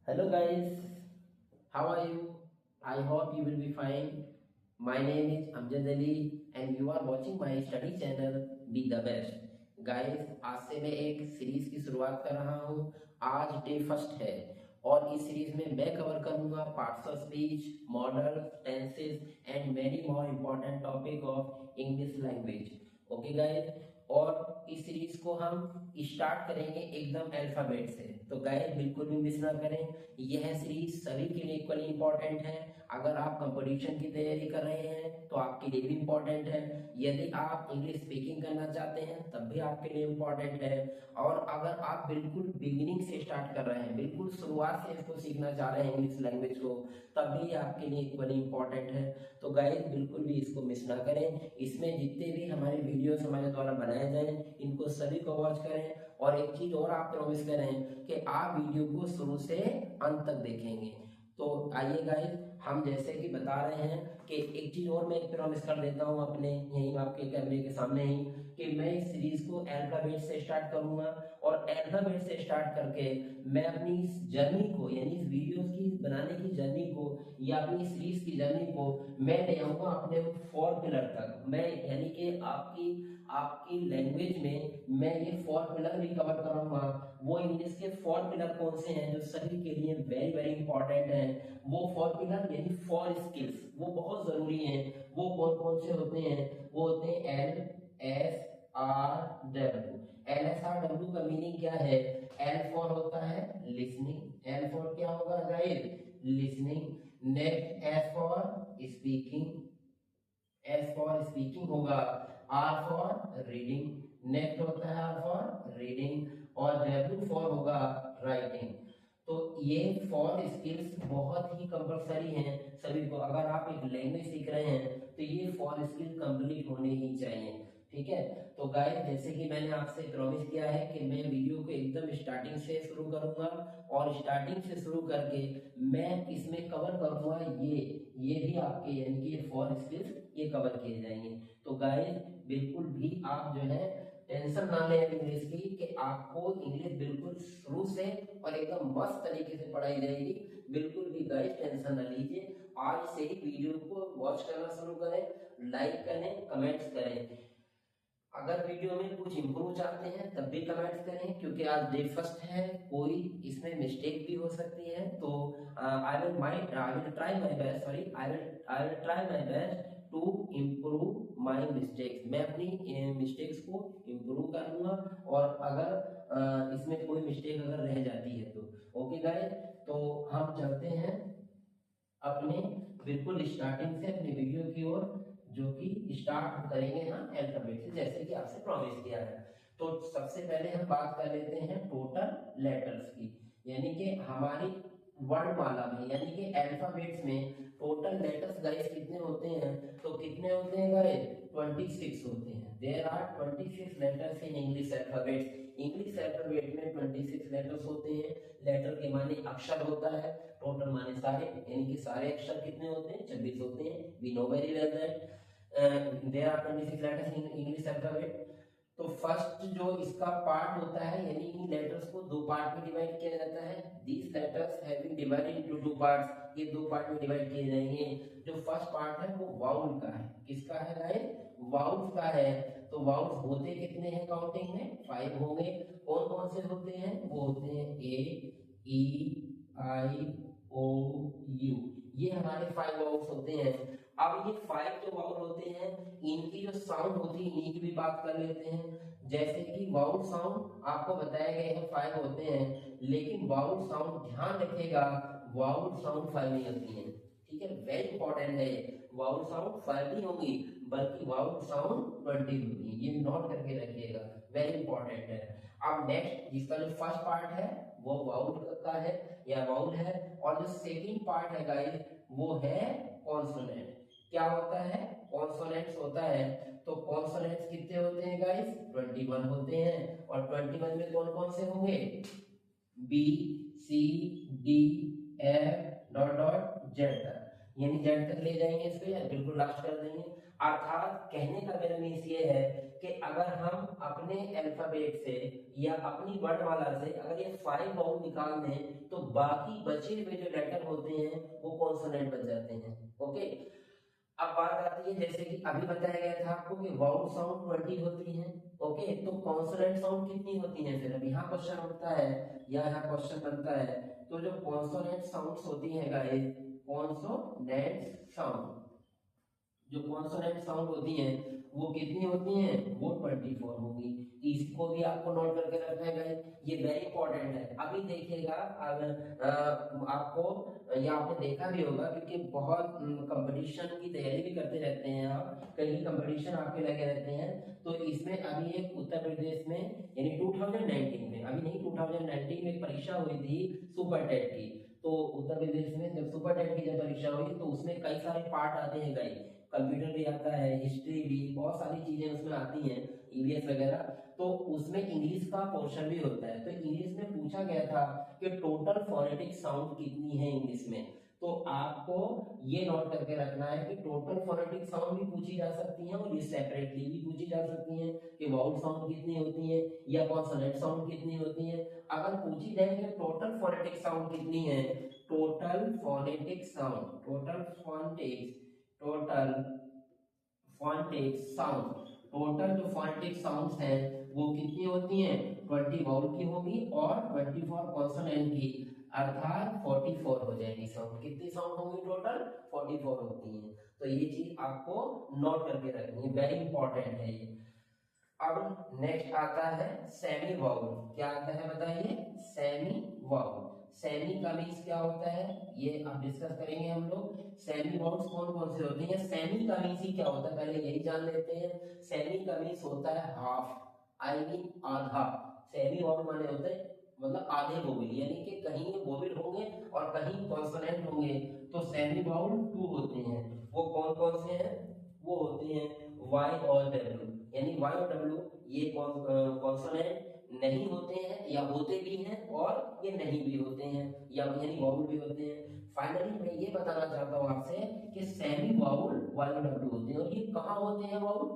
Hello guys, how are you? I hope you will be fine. My name is Amjad Ali and you are watching my study channel Be the Best. Guys, आज से मैं एक series की शुरुआत कर रहा हूँ। आज डे फर्स्ट है और इस सीरीज में मैं कवर करूंगा parts of speech, model, tenses and many more important topic of English language. Okay guys, और इस सीरीज को हम स्टार्ट करेंगे एकदम अल्फाबेट से। तो गाइस बिल्कुल भी मिस ना करें, यह सीरीज सभी के लिए इक्वली इंपॉर्टेंट है। अगर आप कंपटीशन की तैयारी कर रहे हैं तो आपके लिए भी इम्पोर्टेंट है। यदि आप इंग्लिश स्पीकिंग करना चाहते हैं तब भी आपके लिए इम्पोर्टेंट है। और अगर आप बिल्कुल बिगिनिंग से स्टार्ट कर रहे हैं, बिल्कुल शुरुआत से इसको सीखना चाह रहे हैं इंग्लिश लैंग्वेज को, तब भी आपके लिए इक्वली इंपॉर्टेंट है। तो गाइस बिल्कुल भी इसको मिस ना करें। इसमें जितने भी हमारे वीडियोस हमारे द्वारा बनाए जाए इनको सभी को वॉच करें। और एक चीज और आप प्रॉमिस करें कि आप वीडियो को शुरू से अंत तक देखेंगे। तो आइए गाइस, हम जैसे कि बता रहे हैं कि एक चीज और मैं प्रॉमिस कर देता हूं अपने यहीं आपके कैमरे के सामने ही, कि मैं इस सीरीज को अल्फाबेट से स्टार्ट करूंगा। और अल्फाबेट से स्टार्ट करके मैं अपनी इस जर्नी को, यानी इस वीडियोस की बनाने की जर्नी को या अपनी सीरीज की जर्नी को मैं ले आऊंगा अपने 4 पिलर तक। मैं यानी कि आपकी आपकी लैंग्वेज में मैं ये 4 पिलर भी कवर करूंगा। वो इंग्लिश के 4 पिलर कौन से हैं जो सभी के लिए वेरी वेरी इंपॉर्टेंट हैं। वो 4 पिलर यानी 4 स्किल्स वो बहुत जरूरी हैं। वो कौन कौन से होते हैं? वो होते हैं LSRW। LSRW का मीनिंग क्या है? L फॉर होता है लिसनिंग। L फॉर क्या होगा guys? Listening. Next S for speaking. S for speaking होगा। R for reading. नेक्स्ट होता है R फॉर रीडिंग। और W फॉर होगा राइटिंग। तो ये 4 स्किल्स बहुत ही कंपलसरी हैं सभी को। अगर आप एक लैंग्वेज सीख रहे हैं तो ये 4 स्किल कंप्लीट होने ही चाहिए। ठीक है, तो गाइस जैसे कि मैंने आपसे प्रॉमिस किया है कि मैं वीडियो को एकदम स्टार्टिंग से शुरू करूंगा और स्टार्टिंग से शुरू करके मैं इसमें कवर करूंगा ये भी आपके यानी कि ये 4 स्किल्स ये कवर किए जाएंगे। तो गाइस बिल्कुल भी आप जो है टेंशन ना लें इंग्लिश की, कि आपको इंग्लिश बिल्कुल शुरू से और एकदम मस्त तरीके से पढ़ाई जाएगी। बिल्कुल भी गाइस टेंशन ना लीजिए। आज से ही वीडियो को वॉच करना शुरू करें, लाइक करें, कमेंट्स करें। अगर वीडियो में कुछ इम्प्रूव चाहते हैं तब भी कमेंट्स करें, क्योंकि आज डे फर्स्ट है, कोई इसमें मिस्टेक भी हो सकती है। तो I will try my best, sorry I will try my best to improve my mistakes. मैं अपनी मिस्टेक्स को इम्प्रूव करूंगा। और अगर इसमें कोई मिस्टेक अगर रह जाती है तो ओके गाइस, तो हम चलते हैं अपने बिल्कुल स्टार्टिंग से अपने वीडियो की ओर, जो कि स्टार्ट करेंगे हम अल्फाबेट से जैसे कि आपसे प्रॉमिस किया है। तो सबसे पहले हम बात कर लेते हैं टोटल लेटर्स की, यानी कि हमारी वर्णमाला में यानी कि अल्फाबेट्स में टोटल लेटर्स गाइस कितने होते हैं? तो कितने होते हैं गाइस? 26 होते हैं। There are 26 letters in English alphabet. English alphabet में 26 लेटर्स होते हैं। लेटर के माने अक्षर होता है, टोटल माने सारे, यानी कि सारे अक्षर कितने होते हैं? 26 होते हैं। We know very well that there are 26 letters in English alphabet. तो फर्स्ट जो इसका पार्ट होता है, यानी इन लेटर्स को 2 पार्ट में डिवाइड किया जाता है। These letters have been divided into 2 parts. ये 2 पार्ट में डिवाइड किए जाएंगे। जो फर्स्ट पार्ट है वो वाउल का है। किसका है गाइस? वाउल्स का है। तो वाउल्स होते कितने हैं काउंटिंग में? 5 होंगे। कौन कौन से होते हैं? वो होते हैं ए, ई, आई, ओ, यू। ये हमारे 5 वाउल्स होते हैं। अब ये 5 जो वाउल होते हैं इनकी जो साउंड होती है इन्हीं की भी बात कर लेते हैं। जैसे कि वाउल साउंड आपको बताए गए हैं 5 होते हैं, लेकिन वाउल साउंड ध्यान रखिएगा, वाउल साउंड 5 नहीं होती है। ठीक है, वेरी इंपॉर्टेंट है। वाउल साउंड 5 नहीं होंगी बल्कि वाउल साउंड 20 होगी। ये नोट करके रखिएगा, वेरी इंपॉर्टेंट है। अब नेक्स्ट जिसका जो फर्स्ट पार्ट है वो वाउल का है या वाउल है, और जो सेकंड पार्ट है गाइस वो है कॉन्सोनेंट। क्या होता है? कॉन्सोनेंट्स होता है। तो कॉन्सोनेंट्स कितने होते हैं गाइस? 21 होते हैं। और 21 में कौन कौन से होंगे? B, C, D, F dot dot Z तक। यानी जेड तक ले जाएंगे इसको या बिल्कुल लास्ट कर देंगे। अर्थात कहने का मेरा मीन्स ये है कि अगर हम अपने अल्फाबेट से या अपनी वर्णमाला से अगर ये 5 वाउल निकाल दें तो बाकी बचे हुए जो लेटर होते हैं वो कॉन्सोनेंट बन जाते हैं। ओके, अब बात आती है जैसे कि अभी बताया गया था आपको कि वाउल साउंड 20 होती हैं। ओके, तो कॉन्सोनेंट साउंड कितनी होती हैं? फिर अब यहाँ क्वेश्चन उठता है या यहाँ क्वेश्चन बनता है, तो जो कॉन्सोनेंट साउंड्स होती हैं गाइस, कॉन्सोनेंट साउंड, जो कॉन्सोनेंट साउंड होती हैं वो कितनी होती हैं? वो 24 होंगी। इसको भी आपको नोट करके रखना है गाइस, ये वेरी इंपॉर्टेंट है। अभी देखिएगा आपको, या आपने देखा भी होगा क्योंकि बहुत कंपटीशन की तैयारी भी करते रहते हैं आप, कई कंपटीशन आपके लगे रहते हैं, तो इसमें अभी एक उत्तर प्रदेश में यानी 2019 में, अभी नहीं 2019 में एक परीक्षा हुई थी सुपर टेट की। तो उत्तर प्रदेश में जब सुपर टेट की जब परीक्षा हुई तो उसमें कई सारे पार्ट आते हैं गाइस, कंप्यूटर भी आता है, हिस्ट्री भी, बहुत सारी चीजें उसमें आती हैं, ईवीएस वगैरह, तो उसमें इंग्लिश का पोर्शन भी होता है। तो इंग्लिश में पूछा गया था कि टोटल फोनेटिक साउंड कितनी है इंग्लिश में, तो आपको ये नोट करके रखना है कि टोटल फोनेटिक साउंड भी पूछी जा सकती हैं और ये सेपरेटली भी पूछी जा सकती हैं कि वाउल साउंड कितनी होती है या कॉन्सोनेंट साउंड कितनी होती है। अगर पूछी जाए कि टोटल फोनेटिक साउंड कितनी है, total phonetic sound, total phonetic sound, total जो फोनेटिक साउंड्स हैं वो कितनी होती हैं? 20 वाउल की होगी और 24 कॉन्सोनेंट की, अर्थात 44 हो जाएगी साउंड। कितनी साउंड होंगी? टोटल 44 होती हैं। तो ये चीज आपको नोट करके रखनी है, वेरी इंपॉर्टेंट है ये। अब नेक्स्ट आता है सेमी वाउल। क्या आता है बताइए? Semi vowel. सेमी का मीन्स क्या होता है ये अब डिस्कस करेंगे हम लोग। सेमी वाउल्स कौन कौन से होते हैं? सेमी का मीन्स ही क्या होता है पहले यही जान लेते हैं। सेमी का मीन्स होता है हाफ, आई मीन आधा। सेमी वाउल माने होते हैं मतलब आधे वोवेल, यानी कि कहीं वोवेल होंगे और कहीं कॉन्सोनेंट होंगे। तो सेमी वाउल 2 होते हैं। वो कौन कौन से हैं? वो होते हैं वाई और डब्ल्यू, यानी वाई और डब्ल्यू ये कॉन्सोनेंट नहीं होते हैं या होते भी हैं और ये नहीं भी होते हैं, या यानी वाउल भी होते हैं। फाइनली मैं ये बताना चाहता हूँ आपसे कि सेमी वाउल वाई और डब्ल्यू होते हैं। और ये कहाँ होते हैं वाउल?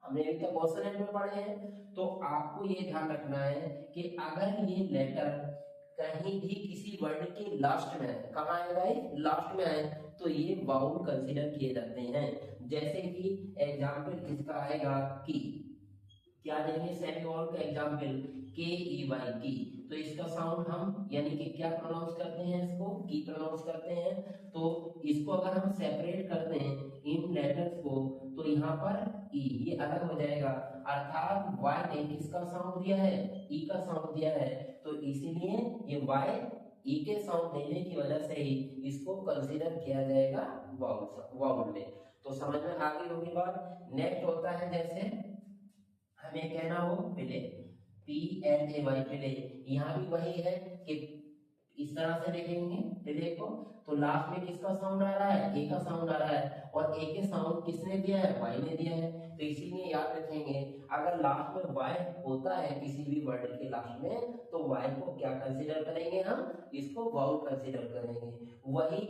हमने अभी तक कॉन्सोनेंट में पढ़े हैं। तो आपको ये ध्यान रखना है कि अगर ये लेटर कहीं भी किसी वर्ड के लास्ट में आए, कहाँ आएगा? लास्ट में आए तो ये वाउल कंसीडर किए जाते हैं। जैसे कि एग्जाम्पल इसका आएगा की, क्या देंगे सेमी वाउल का एग्जाम्पल? के ई वाई की, तो इसका साउंड हम यानी कि क्या प्रोनाउंस करते हैं? इसको की प्रोनाउंस करते हैं। तो इसको अगर हम सेपरेट करते हैं इन लेटर्स को तो यहाँ पर ई ये अलग हो जाएगा, अर्थात वाई ने किसका साउंड दिया है? ई का साउंड दिया है। तो इसीलिए ये वाई ई के साउंड देने की वजह से ही इसको कंसीडर किया जाएगा वाउल में। तो समझ में आ गई होगी बात। नेक्स्ट होता है जैसे हमें कहना हो प्ले, PLAY प्ले, यहाँ भी वही है कि इस तरह से लिखेंगे प्ले को, तो लास्ट में किसका साउंड आ रहा है? ए का साउंड आ रहा है, और ए के साउंड किसने दिया है? वाई ने दिया है। तो इसीलिए याद रखेंगे अगर लास्ट में वाई होता है किसी भी वर्ड के लास्ट में तो वाई को क्या कंसीडर करेंगे? हम इसको वाउल कंसीडर करेंगे। वही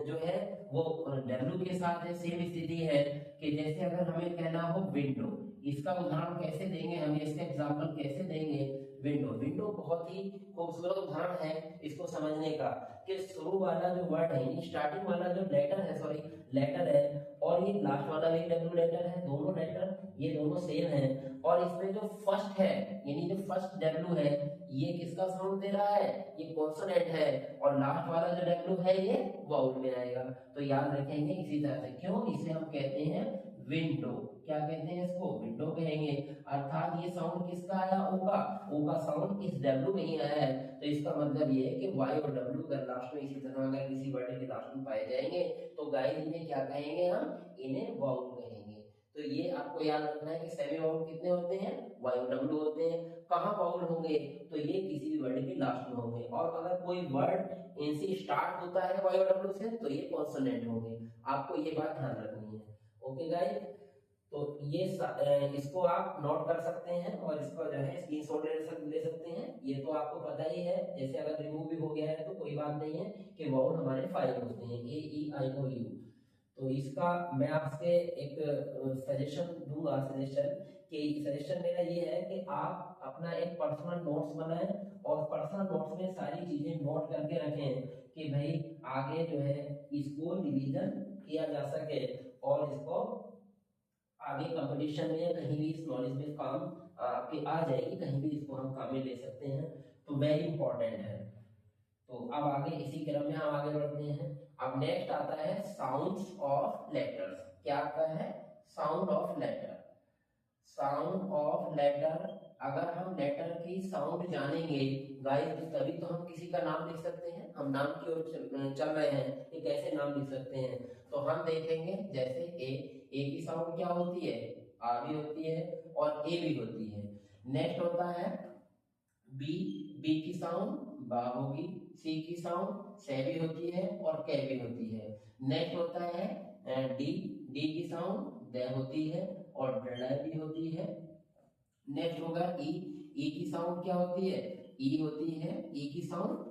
जो है वो डब्ल्यू के साथ है, सेम स्थिति है कि जैसे अगर हमें कहना हो विंडो, इसका उदाहरण कैसे देंगे हम, इसका एग्जाम्पल कैसे देंगे? विंडो, विंडो बहुत ही खूबसूरत उदाहरण है इसको समझने का कि शुरू वाला जो वर्ड है, स्टार्टिंग वाला जो लेटर है, सॉरी लेटर है, और ये लास्ट वाला भी डब्ल्यू लेटर है, दोनों लेटर ये दोनों सेम है। और इसमें जो फर्स्ट है यानी जो फर्स्ट डब्ल्यू है ये किसका साउंड दे रहा है? ये कॉन्सोनेंट है, और लास्ट वाला जो डब्ल्यू है ये वाउल में आएगा। तो याद रखेंगे इसी तरह से। क्यों? इसे हम कहते हैं विंडो। क्या कहते हैं इसको? विंडो कहेंगे। अर्थात ये साउंड किसका आया? ओ का। ओ का साउंड इस डब्ल्यू में ही आया है। तो इसका मतलब ये है कि वाई और डब्ल्यू अगर लास्ट में इसी तरह अगर किसी वर्ड के लास्ट में पाए जाएंगे तो गाइस इन्हें क्या कहेंगे? हम इन्हें वाउल कहेंगे। तो ये आपको याद रखना है कि सेमी वाउल कितने होते हैं? वाई और डब्ल्यू होते हैं। कहाँ वाउल होंगे? तो ये किसी भी वर्ड के लास्ट में होंगे। और अगर कोई वर्ड इनसे स्टार्ट होता है वाई और डब्ल्यू से तो ये कॉन्सोनेंट होंगे। आपको ये बात ध्यान रखनी है। ओके गाइस, तो ये इसको आप नोट कर सकते हैं और इसको जो है स्क्रीनशॉट ले सकते हैं। ये तो आपको पता ही है, जैसे अगर रिमूव भी हो गया है तो कोई बात नहीं है कि वाउल हमारे 5 होते हैं, ए ई आई ओ यू। तो इसका मैं आपसे एक सजेशन दूंगा, सजेशन मेरा ये है कि आप अपना एक पर्सनल नोट्स बनाएं और पर्सनल नोट्स में सारी चीजें नोट करके रखें कि भाई आगे जो है इसको रिवीजन किया जा सके और इसको आगे कंपटीशन में कहीं भी इस नॉलेज में काम आपके आ जाएगी, कहीं भी इसको हम काम में ले सकते हैं, तो वेरी इंपॉर्टेंट है। तो अब आगे इसी क्रम में हम आगे बढ़ते हैं। अब नेक्स्ट आता है साउंड्स ऑफ लेटर्स। क्या आता है? Sound of letter. Sound of letter, अगर हम लेटर की साउंड जानेंगे गाइस तो तभी तो हम किसी का नाम लिख सकते हैं। हम नाम की ओर चल रहे हैं कि कैसे नाम लिख सकते हैं, तो हम देखेंगे जैसे ए की साउंड क्या होती है? आ भी होती है और ए भी होती है। नेक्स्ट होता है बी की साउंड बा होगी, सी की साउंड से भी होती है और कै भी होती है। नेक्स्ट होता है डी की साउंड द होती है और ड भी होती है। नेक्स्ट होगा ई की साउंड क्या होती है? ई होती है। ई की साउंड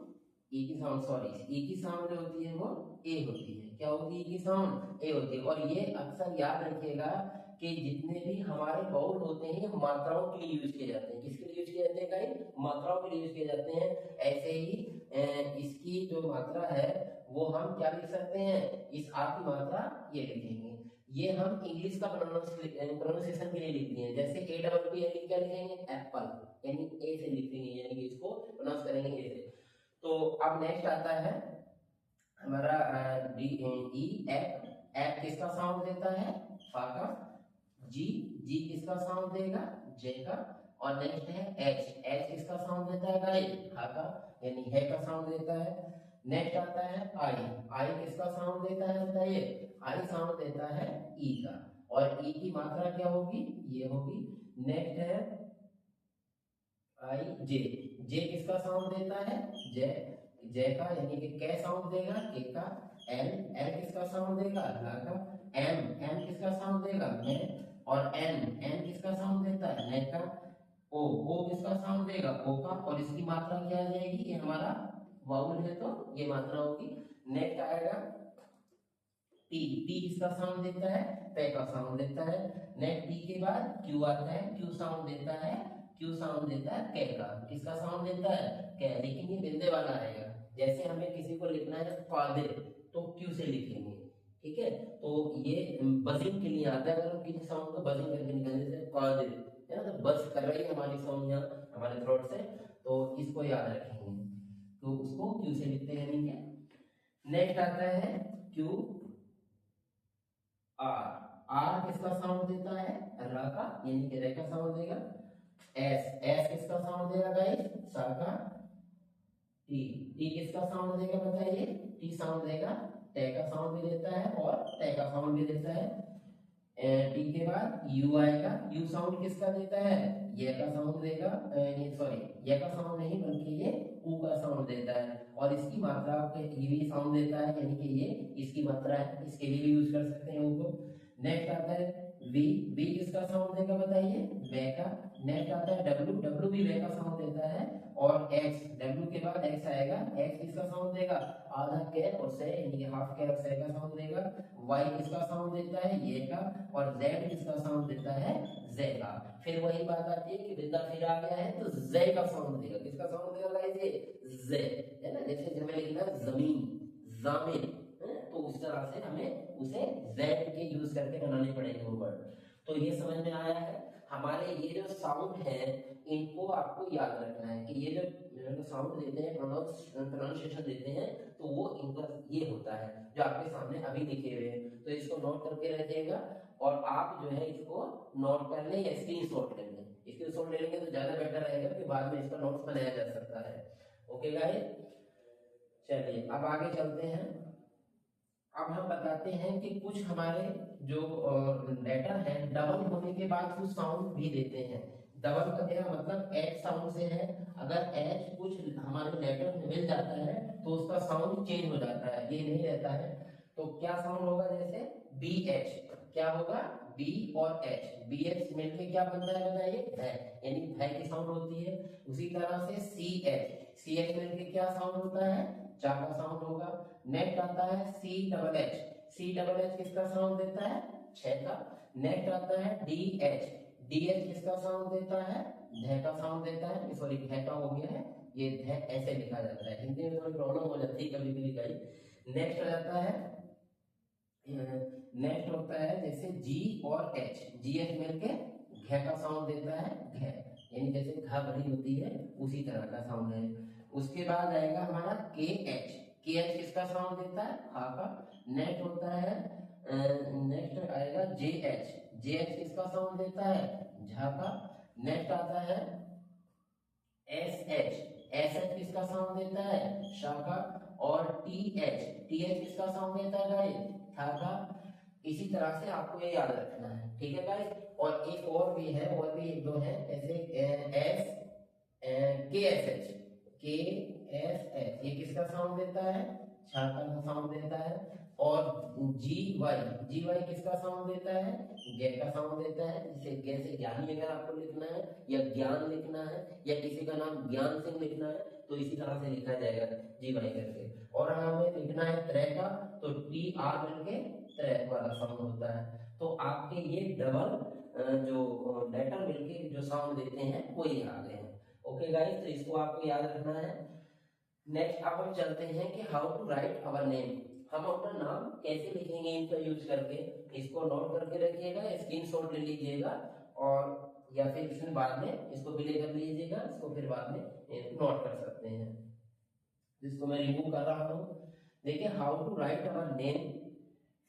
होती है वो ए होती है। क्या होती है? ई की साउंड ए होती है। और ये अक्सर याद रखिएगा कि जितने भी हमारे बाउल होते हैं ये मात्राओं के लिए यूज किए जाते हैं। किसके लिए यूज किए जाते हैं गाइस? मात्राओं के लिए यूज किए जाते हैं। ऐसे ही इसकी जो मात्रा है वो हम क्या लिख सकते हैं? इस आ की मात्रा ये लिखेंगे। ये हम इंग्लिश का प्रोनाउंसिएशन के लिए लिखते हैं। जैसे ए डबल पी एल क्या लिखेंगे? एप्पल, यानी ए से लिखेंगे, यानी कि इसको प्रोनाउंस करेंगे ए से। तो अब नेक्स्ट आता है हमारा डी ई एप किसका साउंड देता है? फा का। जी किसका साउंड देगा? जे का। और नेक्स्ट है एच किसका साउंड देता है गाइस? हा का, यानी है का साउंड देता है। नेक्स्ट आता है आई किसका साउंड देता है बताइए? आई साउंड देता है ई का। और ई की मात्रा क्या होगी? ये होगी। नेक्स्ट है आई जे किसका साउंड देता है? जे का, यानी कि कै साउंड देगा? के का। एल किसका साउंड देगा? ला का। एम किसका साउंड देगा? मे। और एन किसका साउंड देता है? ने का। ओ किसका साउंड देगा? ओ का। और इसकी मात्रा क्या आ जाएगी? ये हमारा वाउल है तो ये मात्रा होगी। नेक्स्ट आएगा पी किसका साउंड देता है? पे का साउंड देता है। नेक्स्ट पी के बाद क्यू आता है, क्यू साउंड देता है कै का। किसका साउंड देता है? कै। लेकिन ये बिंदे वाला आएगा। जैसे हमें किसी को लिखना है कादिर तो क्यू से लिखेंगे, ठीक है? तो ये बजिंग के लिए आता है। अगर हम किसी साउंड को बजिंग करके निकालने से कादिर है ना, तो बज कर रही है हमारी साउंड यहाँ हमारे थ्रोट से, तो इसको याद रखेंगे तो उसको क्यू से लिखते हैं, ठीक है? नेक्स्ट आता है क्यू आर किसका साउंड देता है? रा का, यानी कि रे का साउंड देगा। एस किसका साउंड देगा गाइस? सा का। टी किसका साउंड देगा बताइए? टी साउंड देगा। टे का साउंड भी देता है और टे का साउंड भी देता है। टी के बाद यू आएगा। यू साउंड किसका देता है? ये का साउंड देगा, सॉरी ये का साउंड नहीं बल्कि ये ऊ का साउंड देता है। और इसकी मात्रा आपके ये भी साउंड देता है, यानी कि ये इसकी मात्रा है, इसके लिए भी यूज कर सकते हैं ऊ को। नेक्स्ट आता है वी किसका साउंड देगा बताइए? वे का। नेक्स्ट आता है डब्ल्यू भी वे का साउंड देता है। और एक्स, डब्ल्यू के बाद एक्स आएगा। एक्स किसका साउंड देगा? आधा के और से, यानी कि हाफ के और से का साउंड देगा। वाई किसका साउंड देता है? ये का। और जेड किसका साउंड देता है? जे का। फिर वही बात आती है कि बिंदा फिर आ गया है तो जे का साउंड देगा। किसका साउंड देगा गाइस? ये जे है ना। जैसे हमें लिखना है जमीन, जामिन, तो उस तरह से हमें उसे जेड के यूज करके बनाने पड़ेंगे वो वर्ड। तो ये समझ में आया है? हमारे ये जो साउंड है इनको आपको याद रखना है कि ये जो साउंड देते हैं, प्रोनाउंसिएशन देते हैं, तो वो इनका ये होता है जो आपके सामने अभी लिखे हुए हैं। तो इसको नोट करके रखिएगा और आप जो है इसको नोट कर लें या स्क्रीनशॉट ले लें। स्क्रीनशॉट ले लेंगे तो ज्यादा बेटर रहेगा कि बाद में इसका नोट्स बनाया जा सकता है। ओके गाइस, चलिए अब आगे चलते हैं। अब हम बताते हैं कि कुछ हमारे जो लेटर है डबल होने के बाद कुछ साउंड भी देते हैं। डबल का क्या मतलब? एच साउंड से है। अगर एच कुछ हमारे लेटर में मिल जाता है तो उसका साउंड चेंज हो जाता है, ये नहीं रहता है। तो क्या साउंड होगा? जैसे बी एच, क्या होगा? बी और एच, बी एच मिलके क्या बनता है बताइए? भै, यानी भै की साउंड होती है। उसी तरह से सी सी एच मिलके क्या साउंड होता है, चा का साउंड होगा। नेक्स्ट आता है C double H, C double H किसका साउंड देता है, छ का। नेक्स्ट आता है डी एच, डी एच किसका साउंड देता है, ध का साउंड देता है, सॉरी ध का हो गया है, ये ध ऐसे लिखा जाता है, हिंदी में थोड़ी प्रॉब्लम हो जाती है कभी कभी गाइस। नेक्स्ट आ जाता है, नेक्स्ट होता है जैसे जी और एच, जी एच मिलके घ का साउंड देता है, घ, यानी जैसे घ भरी होती है उसी तरह का साउंड है। उसके बाद आएगा हमारा के एच, के एच किसका साउंड देता है, खा का। नेक्स्ट होता है, नेक्स्ट आएगा जे एच, जे एच किसका साउंड देता है, झा का। नेक्स्ट आता है एस एच, एस एच किसका साउंड देता है, शा का। और टी एच, टी एच किसका साउंड देता है गाइस, था का। इसी तरह से आपको ये याद रखना है, ठीक है गाइस। और एक और भी है, और भी एक दो है, जैसे एस के एस एच, के एस एच ये किसका साउंड देता है, छा का साउंड देता है। और जी वाई, जी वाई किसका साउंड देता है, गे का साउंड देता है। जैसे गे से ज्ञानी अगर आपको लिखना है या ज्ञान लिखना है या किसी का नाम ज्ञान सिंह लिखना है तो इसी तरह से लिखा जाएगा जी वाई करके। और हमें लिखना है त्रै का तो टी आर मिलके त्रै वाला साउंड होता है। तो आपके ये डबल जो लेटर मिलके जो साउंड देते हैं वो ये आ गए हैं। ओके गाइस, तो इसको आपको याद रखना है। नेक्स्ट अब हम चलते हैं कि how to write our name, हम अपना नाम कैसे लिखेंगे इनका यूज करके। इसको नोट करके रखिएगा, स्क्रीनशॉट ले लीजिएगा और या फिर इसमें बाद में इसको प्ले कर लीजिएगा, इसको फिर बाद में नोट कर सकते हैं। जिसको मैं रिमूव कर रहा हूँ। देखिए how to write our name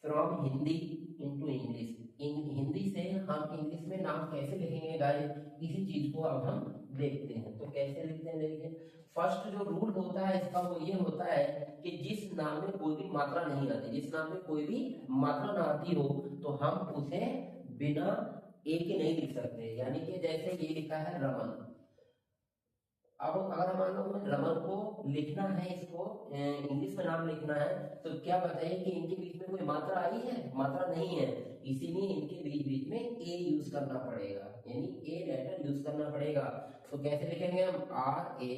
from Hindi into English, Hindi से हम इंग्लिश में नाम कैसे लिखेंगे गाइस, इसी चीज को अब हम देखते हैं। तो कैसे लिखते हैं, देखिए फर्स्ट जो रूल होता है इसका वो ये होता है कि जिस नाम में कोई भी मात्रा नहीं आती, जिस नाम में कोई भी मात्रा ना आती हो तो हम उसे बिना ए के नहीं लिख सकते। यानी कि जैसे ये लिखा है रमन, अब अगर मान लो रमन को लिखना है, इसको इंग्लिश में नाम लिखना है तो क्या बताइए कि इनके बीच में कोई मात्रा आई है, मात्रा नहीं है, इसीलिए इनके बीच बीच में ए यूज करना पड़ेगा, यानी ए लेटर यूज करना पड़ेगा। तो कैसे लिखेंगे हम, R A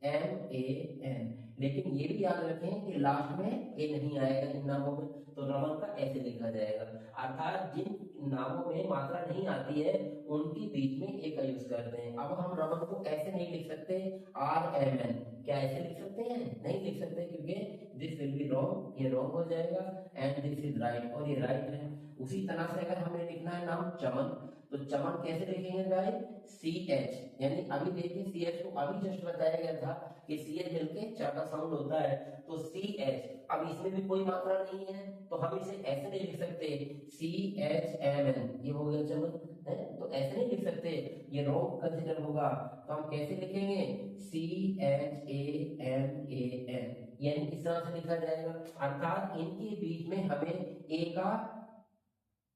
M A N. लेकिन ये भी याद रखें कि लास्ट में ए नहीं आएगा इन नामों में, तो रमन का ऐसे लिखा जाएगा। अर्थात जिन नामों में मात्रा नहीं आती है उनके बीच में ए का यूज करते हैं। अब हम रमन को ऐसे नहीं लिख सकते आर एम एन, क्या ऐसे लिख सकते हैं, नहीं लिख सकते, क्योंकि दिस विल बी रॉन्ग, ये रॉन्ग हो जाएगा, एंड दिस इज राइट, और ये राइट है। उसी तरह से अगर हमें लिखना है नाम चमन, तो चमन कैसे लिखेंगे गाइस, सी एच, यानी अभी देखिए सी एच को अभी जस्ट बताया गया था कि सी एच मिलके च का साउंड होता है, तो सी एच, अब इसमें भी कोई मात्रा नहीं है तो हम इसे ऐसे नहीं लिख सकते सी एच एम एन, ये हो गया चमन है, तो ऐसे नहीं लिख सकते, ये रॉन्ग कंसीडर होगा। तो हम कैसे लिखेंगे, C H A M A N, यानी इस तरह से लिखा जाएगा। अर्थात इनके बीच में हमें ए का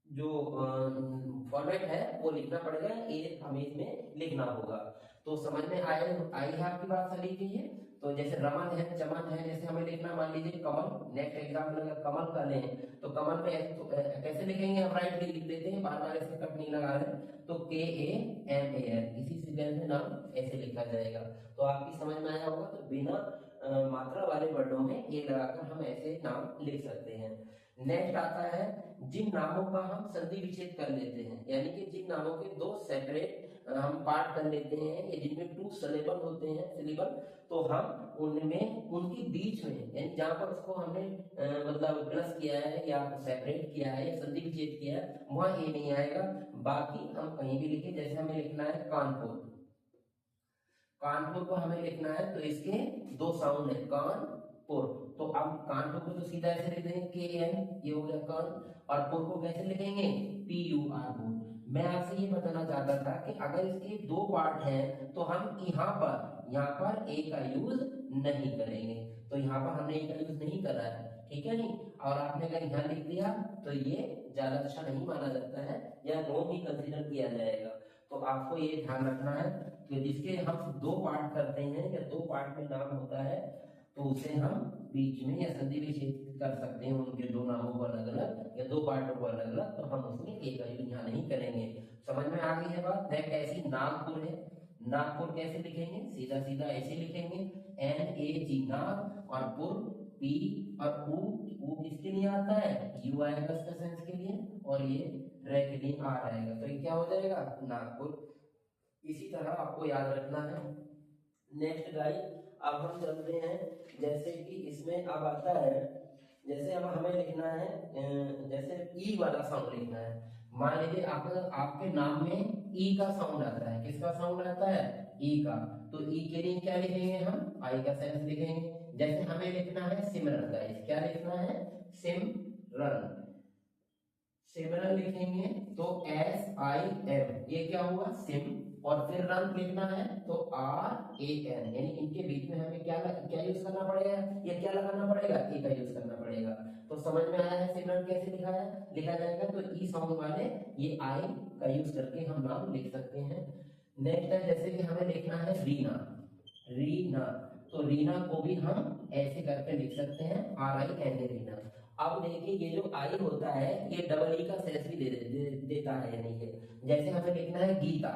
जो फॉर्मेट है वो लिखना पड़ेगा, ए हमें इसमें लिखना होगा। तो समझ में आई है आपकी बात सभी की है। तो जैसे रमन है, चमन है, जैसे हमें लिखना मान लीजिए कमल, नेक्स्ट एग्जाम्पल अगर कमल का लें तो कमल पे तो कैसे लिखेंगे, हम राइट में लिख देते हैं, बार बार इसमें कट नहीं लगा रहे, तो के ए एम ए एन, इसी सीक्वेंस में नाम ऐसे लिखा जाएगा। तो आपकी समझ में आया होगा। तो बिना मात्रा वाले वर्डों में ए लगाकर हम ऐसे नाम लिख सकते हैं। नेक्स्ट आता है जिन नामों का हम संधि विच्छेद कर लेते हैं, यानी कि जिन नामों के दो सेपरेट हम पार्ट कर लेते हैं या जिनमें टू सिलेबल होते हैं, सिलेबल, तो हम उनमें उनके बीच में, यानी जहां पर उसको हमने मतलब प्लस किया है या सेपरेट किया है या संधि विच्छेद किया है वहां ए नहीं आएगा। बाकी हम कहीं भी लिखे, जैसे हमें लिखना है कानपुर, कानपुर को हमें लिखना है तो इसके दो साउंड है कानपुर, तो अब कानपुर को तो सीधा ऐसे लिख देंगे के एन, ये हो गया कान, और पुर को कैसे लिखेंगे, पी यू आर पुर। मैं आपसे ये बताना चाहता था कि अगर इसके दो पार्ट हैं तो हम यहाँ पर ए का यूज नहीं करेंगे, तो यहाँ पर हमने ए का यूज नहीं करा है, ठीक है नहीं। और आपने अगर यहाँ लिख दिया तो ये ज्यादा अच्छा नहीं माना जाता है या रॉन्ग ही कंसीडर किया जाएगा। तो आपको ये ध्यान रखना है कि जिसके हम दो पार्ट करते हैं या दो पार्ट में नाम होता है तो उसे हम बीच में या संधि विच्छेद कर सकते हैं, उनके दो नामों को अलग अलग या दो पार्टों को अलग अलग, तो हम उसमें एक का यूज यहाँ नहीं करेंगे। समझ में आ गई है बात। नेक्स्ट ऐसी नागपुर है, नागपुर कैसे लिखेंगे, सीधा सीधा ऐसे लिखेंगे, NAG नाग, और पुर P, और ऊ किसके लिए आता है, U आएगा इसका सेंस के लिए, और ये रे के लिए R आएगा, तो ये क्या हो जाएगा, नागपुर। इसी तरह आपको याद रखना है। नेक्स्ट गाइस, अब हम चलते हैं, जैसे कि इसमें अब आता है, जैसे अब हमें लिखना है जैसे ई वाला साउंड लिखना है। मान लीजिए आपके नाम में ई का साउंड आता है, किसका साउंड आता है, ई का, तो ई के लिए क्या लिखेंगे हम, आई का सेंस लिखेंगे। जैसे हमें लिखना है सिमरन गाइस, क्या लिखना है, सिमरन, सिमरन लिखेंगे तो SIM, ये क्या हुआ, सिम, और फिर रन लिखना है तो RAN, यानी इनके बीच में हमें क्या क्या यूज करना पड़ेगा, या क्या लगाना पड़ेगा, ए का यूज करना पड़ेगा। तो समझ में आया है सिमरन कैसे लिखा जाएगा, तो ई साउंड वाले ये आई का यूज करके हम नाम लिख सकते हैं। नेक्स्ट है, जैसे कि हमें लिखना है रीना, रीना, तो रीना को भी हम ऐसे करके लिख सकते हैं, RINA, रीना। अब देखिए ये जो आई होता है ये डबल ई का सेंस भी देता है, यानी कि जैसे हमें लिखना है गीता,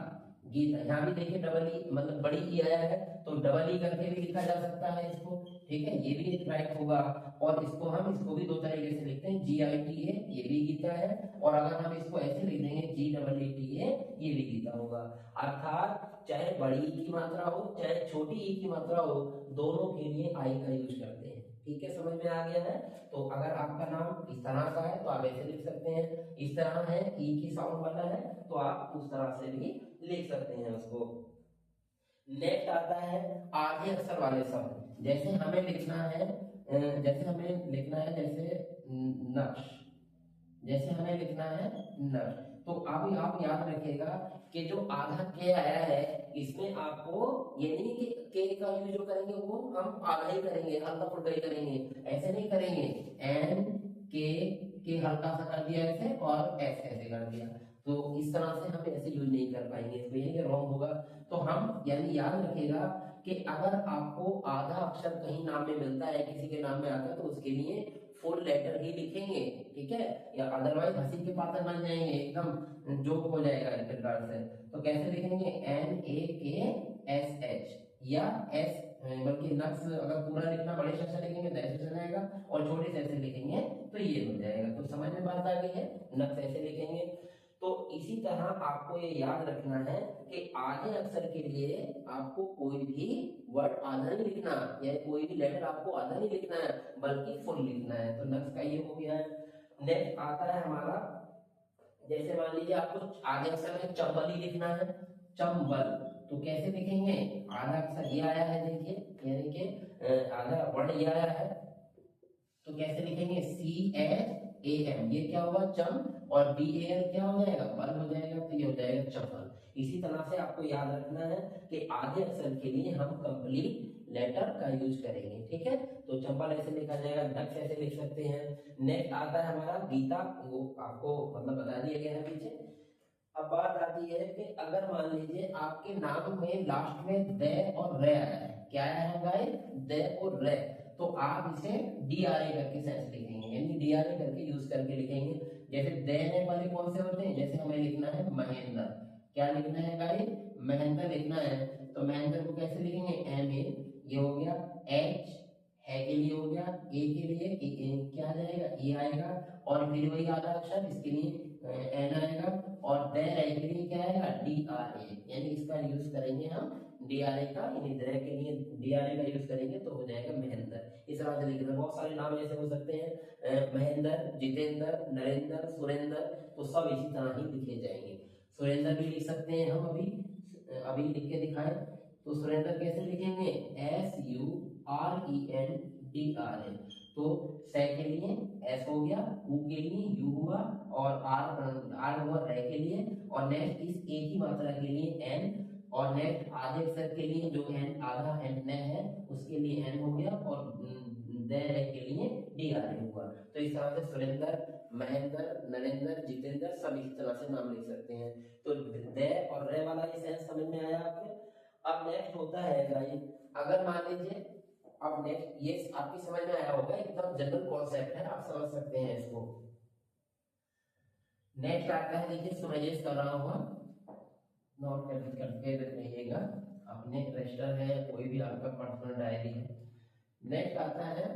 गीता, यहाँ भी देखिए डबल ई मतलब बड़ी ई आया है, तो डबल ई करके भी लिखा जा सकता है इसको, ठीक है, ये भी राइट होगा। और इसको भी दो तरीके से लिखते हैं, GITA, ये भी गीता है, और अगर हम इसको ऐसे लिख देंगे GAATA, ये भी गीता होगा। अर्थात चाहे बड़ी ई की मात्रा हो चाहे छोटी ई की मात्रा हो, दोनों के लिए आई का यूज करते हैं, ठीक है, समझ में आ गया है। तो अगर आपका नाम इस तरह का है तो आप ऐसे लिख सकते हैं, इस तरह है ई की साउंड वाला है तो आप उस तरह से भी लिख सकते हैं उसको। नेक्स्ट आता है आधे अक्षर वाले शब्द, जैसे हमें लिखना है जैसे नक्श, जैसे हमें लिखना है नक्श, तो अभी आप याद रखिएगा कि जो आधा के आया है इसमें आपको ये नहीं कि के का यूज जो करेंगे वो हम आधा ही करेंगे, हल्का फुल्का ही करेंगे, ऐसे नहीं करेंगे, एन के हल्का सा कर दिया ऐसे और एस ऐसे कर दिया, तो इस तरह से हम ऐसे यूज नहीं कर पाएंगे, इसमें ये रॉन्ग होगा। तो हम यानी याद रखिएगा कि अगर आपको आधा अक्षर कहीं नाम में मिलता है, किसी के नाम में आता है, तो उसके लिए फुल लेटर ही लिखेंगे, ठीक है, या अदरवाइज हंसी के पात्र बन जाएंगे, एकदम जोक हो जाएगा इस प्रकार से। तो कैसे लिखेंगे, NAKSH या S, बल्कि नक्स अगर पूरा लिखना बड़े अक्षर से लिखेंगे तो ऐसे चलेगा, और छोटे से ऐसे लिखेंगे तो ये हो जाएगा। तो समझ में बात आ गई है, नक्स ऐसे लिखेंगे। तो इसी तरह आपको ये याद रखना है कि आधे अक्षर के लिए आपको कोई भी वर्ड आधा नहीं लिखना, या कोई भी लेटर आपको आधा नहीं लिखना है, बल्कि फुल लिखना है। तो नक्स का ये हो गया है। नेक्स्ट आता है हमारा, जैसे मान लीजिए आपको आधे अक्षर में चंबल ही लिखना है, चंबल, तो कैसे लिखेंगे, आधा अक्षर ये आया है, देखिए यानी कि आधा वर्ड ये आया है, तो कैसे लिखेंगे, CHAM, ये क्या होगा, चम, और BAL क्या हो जाएगा, बल हो जाएगा, तो ये हो जाएगा चंबल। इसी तरह से आपको याद रखना है कि आधे अक्षर के लिए हम कंप्लीट लेटर का यूज करेंगे, ठीक है। तो चंबल ऐसे लिखा जाएगा, नक्श ऐसे लिख सकते हैं। नेक्स्ट आता है हमारा गीता, वो आपको मतलब बता दिया गया है पीछे। अब बात आती है कि अगर मान लीजिए आपके नाम में लास्ट में द और रे आया है, क्या आया है गाइस, द और रे, तो आप इसे DRA करके सेंस लिखेंगे, यानी DRA करके यूज करके लिखेंगे। जैसे देने वाले कौन से होते हैं, जैसे हमें लिखना है महेंद्र, क्या लिखना है गाइस, महेंद्र लिखना है, तो महेंद्र को कैसे लिखेंगे, MA, ये हो गया, H है के लिए हो गया, A के लिए क्या आ जाएगा, E आएगा, और फिर वही आधा अक्षर इसके लिए N आएगा, और दे के लिए क्या आएगा, DRA, यानी इसका यूज करेंगे हम DRA का, यानी दे के लिए DRA का यूज करेंगे तो हो जाएगा महेंद्र। इस तरह से लिखना, बहुत सारे नाम ऐसे हो सकते हैं, महेंद्र, जितेंद्र, नरेंद्र, सुरेंद्र, तो सब इसी तरह ही लिखे जाएंगे। सुरेंद्र भी लिख सकते हैं हम, अभी लिख के दिखाएं, तो सुरेंद्र कैसे लिखेंगे, SURENDRA, तो से के लिए S हो गया, U के लिए U हुआ, और R हुआ रे के लिए, और नेक्स्ट इस A की मात्रा के लिए N, और नेक्स्ट आधे अक्षर के लिए जो N आधा N है उसके लिए N हो गया, और दे के लिए DRA हुआ। तो इस तरह से सुरेंद्र, महेंद्र, नरेंद्र, जितेंद्र सब इस तरह से नाम लिख सकते हैं। तो दे और रे वाला ये सेंस समझ में आया आपके। अब नेक्स्ट होता है गाइस, अगर मान लीजिए, अब नेक्स्ट ये आपकी समझ में आया होगा, एकदम जनरल कॉन्सेप्ट है, आप समझ सकते हैं इसको। नेक्स्ट आता है, देखिए सुमेजेस कर रहा हूं, नोट करके रखिएगा, अपने रजिस्टर है, कोई भी आपका पर्सनल डायरी है। नेक्स्ट आता है,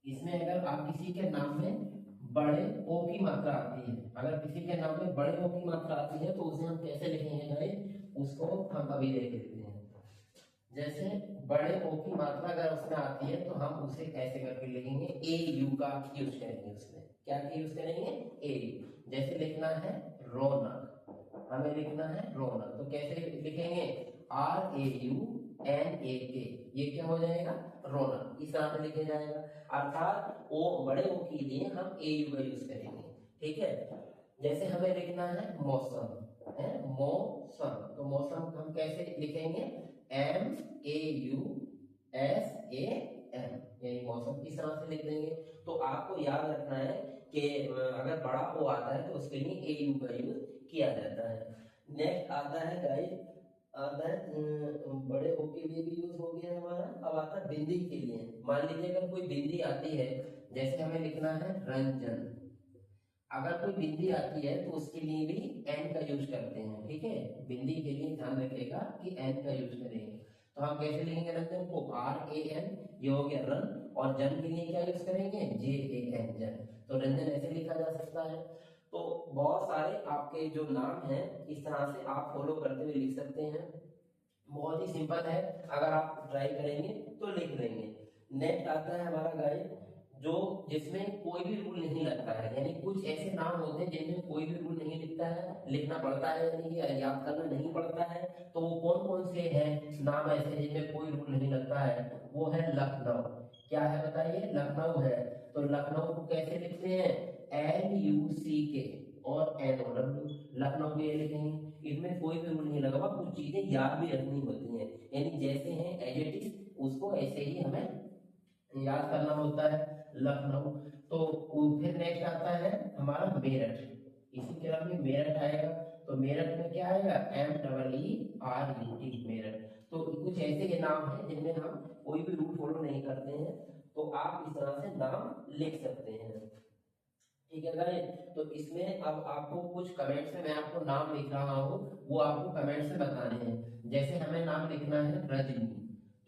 इसमें अगर आप किसी के नाम में बड़े ओ की मात्रा आती है, अगर किसी के नाम में बड़े ओ की मात्रा आती है तो उसे हम कैसे लिखेंगे गाइस, उसको हम अभी देख लेते हैं। जैसे बड़े ओ की मात्रा अगर उसमें आती है तो हम उसे कैसे करके लिखेंगे, ए यू का यूज करेंगे। उसमें क्या यूज करेंगे, ए यू। जैसे लिखना है रौनक, हमें लिखना है रौनक, तो कैसे लिखेंगे, R A U N A K, ये क्या हो जाएगा, रौनक, इस तरह से लिखे जाएगा। अर्थात ओ बड़े ओ के लिए हम ए यू का यूज करेंगे, ठीक है। जैसे हमें लिखना है मौसम, है मौसम, तो मौसम हम कैसे लिखेंगे, M A U S A M, यही मौसम, इस तरह से लिख देंगे। तो आपको याद रखना है कि अगर बड़ा ओ आता है तो उसके लिए ए यू का यूज किया जाता है। नेक्स्ट आता है गाइस, आता है बड़े ओ के लिए भी यूज हो गया हमारा। अब आता है बिंदी के लिए। मान लीजिए अगर कोई बिंदी आती है, जैसे हमें लिखना है रंजन, अगर कोई बिंदी आती है तो उसके लिए भी एन का यूज करते हैं, ठीक है। बिंदी के लिए ध्यान रखिएगा कि एन का यूज करेंगे। तो हम कैसे लिखेंगे रंजन को, आर ए एन, ये हो गया रन, और जन के लिए क्या यूज करेंगे, जे ए एन, जन। तो रंजन ऐसे लिखा जा सकता है। तो बहुत सारे आपके जो नाम हैं इस तरह से आप फॉलो करते हुए लिख सकते हैं, बहुत ही सिंपल है, अगर आप ट्राई करेंगे तो लिख लेंगे। नेक्स्ट आता है हमारा गाइड, जो जिसमें कोई भी रूल नहीं लगता है, यानी कुछ ऐसे नाम होते हैं जिनमें कोई भी रूल नहीं लिखता है, लिखना पड़ता है, यानी कि याद करना नहीं पड़ता है। तो वो कौन कौन से हैं नाम ऐसे जिनमें कोई रूल नहीं लगता है, वो है लखनऊ। क्या है बताइए, लखनऊ है। तो लखनऊ को कैसे लिखते हैं, एल यू सी के और एन ओ डब्ल्यू, लखनऊ को ये लिखेंगे। इनमें कोई भी रूल नहीं लगा हुआ, कुछ चीजें याद भी रखनी होती हैं, यानी जैसे हैं एज इट इज उसको ऐसे ही हमें याद करना होता है, लखनऊ। तो फिर नेक्स्ट आता है हमारा मेरठ, इसी तरह में मेरठ आएगा। तो मेरठ में क्या आएगा, M double E R U T, Meerut. तो कुछ ऐसे के नाम हैं जिनमें हम कोई भी रूल फॉलो नहीं करते हैं, तो आप इस तरह से नाम लिख सकते हैं, ठीक है गाइस। तो इसमें अब आपको कुछ कमेंट्स में मैं आपको नाम लिख रहा हूँ, वो आपको कमेंट्स में बताने हैं। जैसे हमें नाम लिखना है रजनी,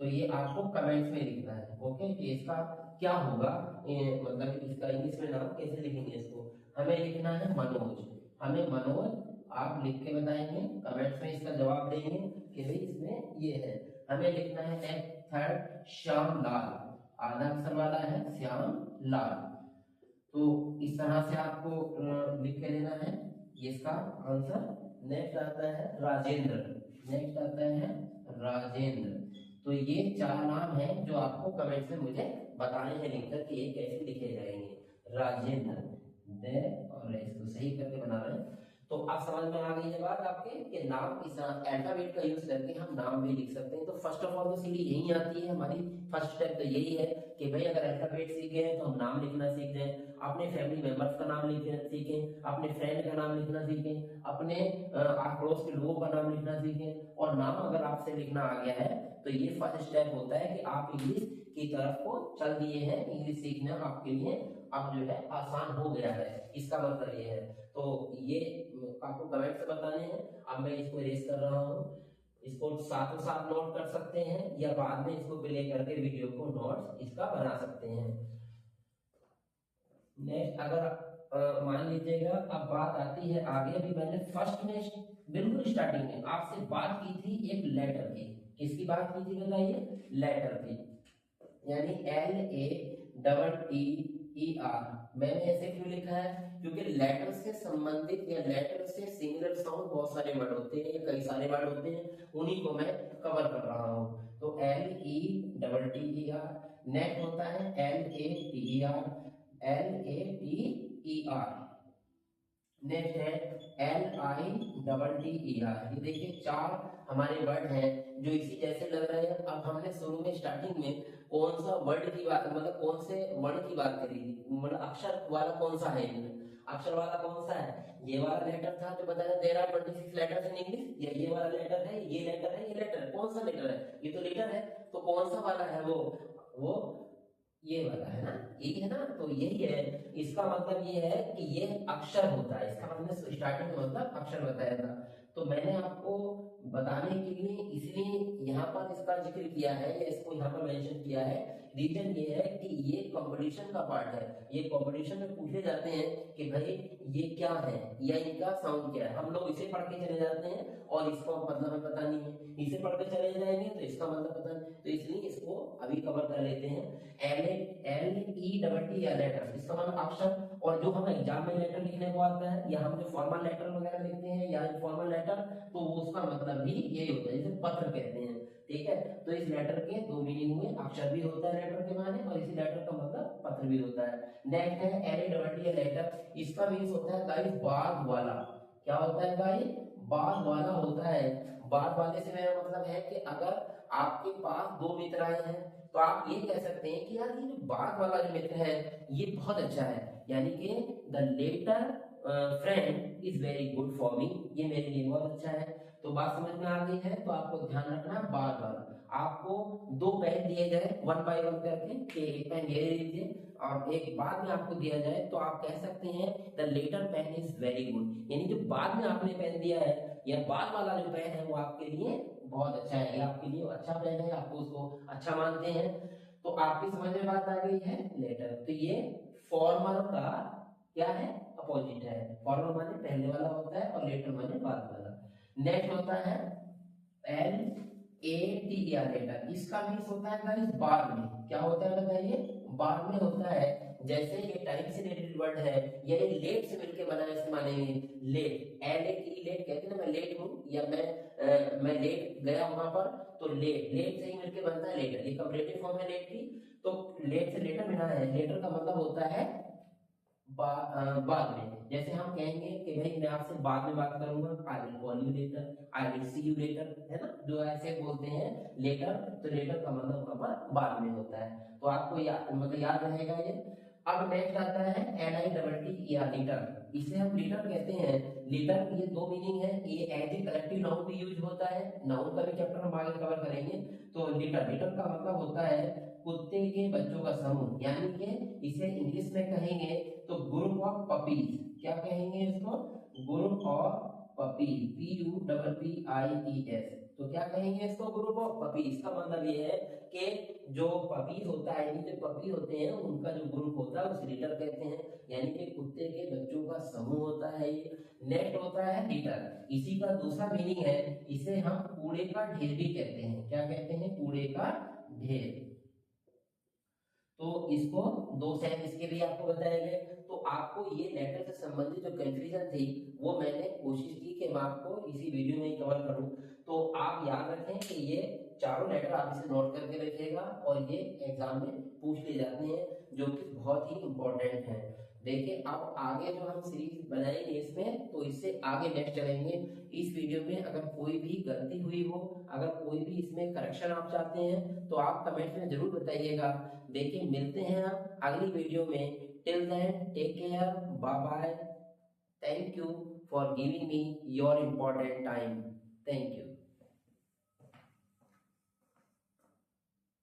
तो ये आपको कमेंट्स में लिखना है, ओके। कि इसका क्या होगा, मतलब इसका इंग्लिश में नाम कैसे लिखेंगे इसको। हमें लिखना है मनोज, हमें मनोज आप लिख के बताएंगे, कमेंट्स में इसका जवाब देंगे कि भाई इसमें ये है। हमें लिखना है नेक्स्ट थर्ड श्याम लाल, आधा अक्षर वाला है श्याम लाल। तो इस तरह से आपको लिख के देना है इसका आंसर। नेक्स्ट आता है राजेंद्र, नेक्स्ट आता है राजेंद्र। तो ये चार नाम हैं जो आपको कमेंट में मुझे बताने हैं लिखकर कि ये कैसे लिखे जाएंगे। राजेंद्र दे और इसको सही करके बना रहे हैं। तो आप समझ में आ गई है बात आपके कि नाम इस अल्फाबेट का यूज करके हम नाम भी लिख सकते हैं। तो फर्स्ट ऑफ ऑल तो सीढ़ी यही आती है हमारी, फर्स्ट स्टेप तो यही है कि भाई अगर अल्फाबेट सीख गए तो हम नाम लिखना सीख जाए, अपने फैमिली मेंबर्स का नाम लिखना सीखें, अपने फ्रेंड का नाम लिखना सीखें, अपने आस पड़ोस के लोगों का नाम लिखना सीखें। और नाम अगर आपसे लिखना आ गया है तो ये फर्स्ट स्टेप होता है कि आप इंग्लिश की तरफ को चल दिए हैं, इंग्लिश सीखना आपके लिए अब जो है आसान हो गया है, इसका मतलब ये है। तो ये आपको कमेंट से बताने हैं। अब मैं इसको इरेज कर रहा हूँ, इसको साथों साथ नोट कर सकते हैं या बाद में इसको प्ले करके वीडियो को नोट्स इसका बना सकते हैं। नेक्स्ट अगर मान लीजिएगा अब बात आती है आगे, अभी मैंने फर्स्ट में बिल्कुल स्टार्टिंग में आपसे बात की थी एक लेटर की, किसकी बात की थी बताइए, लेटर की, यानी LATTER। मैंने ऐसे क्यों लिखा है, क्योंकि लेटर से संबंधित या लेटर से सिंगुलर साउंड बहुत सारे वर्ड होते हैं या कई सारे वर्ड होते हैं, उन्हीं को मैं कवर कर रहा हूँ। तो LETTER। नेक्स्ट होता है LATER, LATER। नेक्स्ट है LITTER। ये देखिए चार हमारे वर्ड हैं जो इसी जैसे लग रहे हैं। अब हमने शुरू में स्टार्टिंग में कौन सा वर्ड की बात, मतलब कौन से वर्ण की बात करी थी, मतलब अक्षर वाला कौन सा है इनमें, अक्षर वाला कौन सा है, ये वाला लेटर था जो बताया there are 26 letters in English, या ये वाला लेटर है, ये लेटर है, ये लेटर, कौन सा लेटर है, ये तो लेटर है, तो कौन सा वाला है वो ये वाला है ना, ये है ना, तो यही है। इसका मतलब ये है कि ये अक्षर होता है, इसका हमने स्टार्टिंग में मतलब अक्षर बताया था। तो मैंने आपको बताने के लिए इसलिए यहाँ पर इसका जिक्र किया है या इसको यहाँ पर मेंशन किया है। रीजन ये है कि ये कंपटीशन का पार्ट है, ये कंपटीशन में पूछे जाते हैं कि भाई ये क्या है या इनका साउंड क्या है। हम लोग इसे पढ़ के चले जाते हैं और इसका मतलब हमें पता नहीं है, इसे पढ़ के चले जाएंगे तो इसका मतलब पता नहीं, तो इसलिए इसको अभी कवर कर लेते हैं। LETT या लेटर, इसका मतलब अक्षर। और जो हम एग्जाम में लेटर लिखने को आता है या हम जो फॉर्मल लेटर वगैरह लिखते हैं या इनफॉर्मल लेटर, तो उसका मतलब भी यही होता है, जिसे पत्र कहते हैं। ठीक है, तो इस लेटर के दो मीनिंग हुए, अक्षर भी होता है लेटर के माने और इसी लेटर का मतलब पत्र भी होता है। नेक्स्ट है LETT या लेटर, इसका मीनिंग होता है गाइस बाद वाला। क्या होता है गाइस? बाद वाला होता है। बाद वाले से मेरा मतलब है कि अगर आपके पास दो मित्र आए हैं तो आप ये कह सकते हैं कि यार ये जो बाद वाला जो मित्र है ये बहुत अच्छा है, यानी कि the letter friend is very good for me, ये मेरे लिए बहुत अच्छा है। तो बात समझ में आ गई है, तो आपको ध्यान रखना है बाद वाला। आपको दो पेन दिए जाए वन बाय वन करके कि एक पेन ये दीजिए और एक बाद में आपको दिया जाए, तो आप कह सकते हैं the letter pen is very good, यानी जो बाद में आपने पेन दिया है या बाद वाला जो पेन है वो आपके लिए बहुत अच्छा है, ये आपके लिए अच्छा पेन है, आपको उसको अच्छा मानते हैं। तो आपकी समझ में बात आ गई है लेटर। तो ये फॉर्मल का क्या है? अपोजिट है। फॉर्मल माने पहले वाला होता है और लेटर माने बाद वाला। नेक्स्ट होता है LAT लेटर, इसका मीन्स होता है गाइस बाद में। क्या होता है बताइए? बाद में होता है। जैसे ये टाइम से रिलेटेड वर्ड है या ये लेट से मिलके बना है, इसे मानेंगे लेट। LAT लेट कहते हैं ना, मैं लेट हूँ या मैं लेट गया वहां पर, तो लेट लेट से ही मिलके बनता है लेटर। ये कंपैरेटिव फॉर्म है लेट की, तो लेट से लेटर मिला है। लेटर का मतलब होता है बाद में। जैसे हम कहेंगे कि भाई मैं आपसे बाद में बात करूंगा, I will call you later, I will see you later, है ना, जो ऐसे बोलते हैं लेटर। तो लेटर का मतलब वहां पर बाद में होता है, तो आपको याद रहेगा ये। अब नेक्स्ट आता है LITT या लीटर, इसे हम लीटर कहते हैं। लीटर ये दो मीनिंग है, ये एज ए कलेक्टिव नाउन भी यूज होता है, नाउन का भी चैप्टर हम आगे कवर करेंगे। तो लीटर लीटर का मतलब होता है कुत्ते के बच्चों का समूह, यानी कि इसे इंग्लिश में कहेंगे तो ग्रुप ऑफ पपीज। क्या कहेंगे इसको? Group of puppies, PUPPIES। तो क्या कहेंगे इसको? Group of puppies. का मतलब ये है कि जो पपीज होता है, यानी जो पपी होते हैं उनका जो ग्रुप होता है उसे लीटर कहते हैं, यानी कि कुत्ते के बच्चों का समूह होता है ये। नेक्स्ट होता है लीटर, इसी का दूसरा मीनिंग है, इसे हम कूड़े का ढेर भी कहते हैं। क्या कहते हैं? कूड़े का ढेर। तो इसको दो सेंस इसके भी आपको बताए गए। तो आपको ये लेटर से संबंधित जो कंफ्यूजन थी वो मैंने कोशिश की कि मैं आपको इसी वीडियो में ही कवर करूं। तो आप याद रखें कि ये चारों लेटर आप इसे नोट करके रखिएगा और ये एग्जाम में पूछ लिए जाते हैं, जो कि बहुत ही इंपॉर्टेंट है। देखिए अब आगे जो हम सीरीज बनाएंगे इसमें, तो इससे आगे नेक्स्ट चलेंगे। इस वीडियो में अगर कोई भी गलती हुई हो, अगर कोई भी इसमें करेक्शन आप चाहते हैं तो आप कमेंट में जरूर बताइएगा। देखिए मिलते हैं हम अगली वीडियो में। Till then take care, bye bye, thank you for giving me your important time, thank you.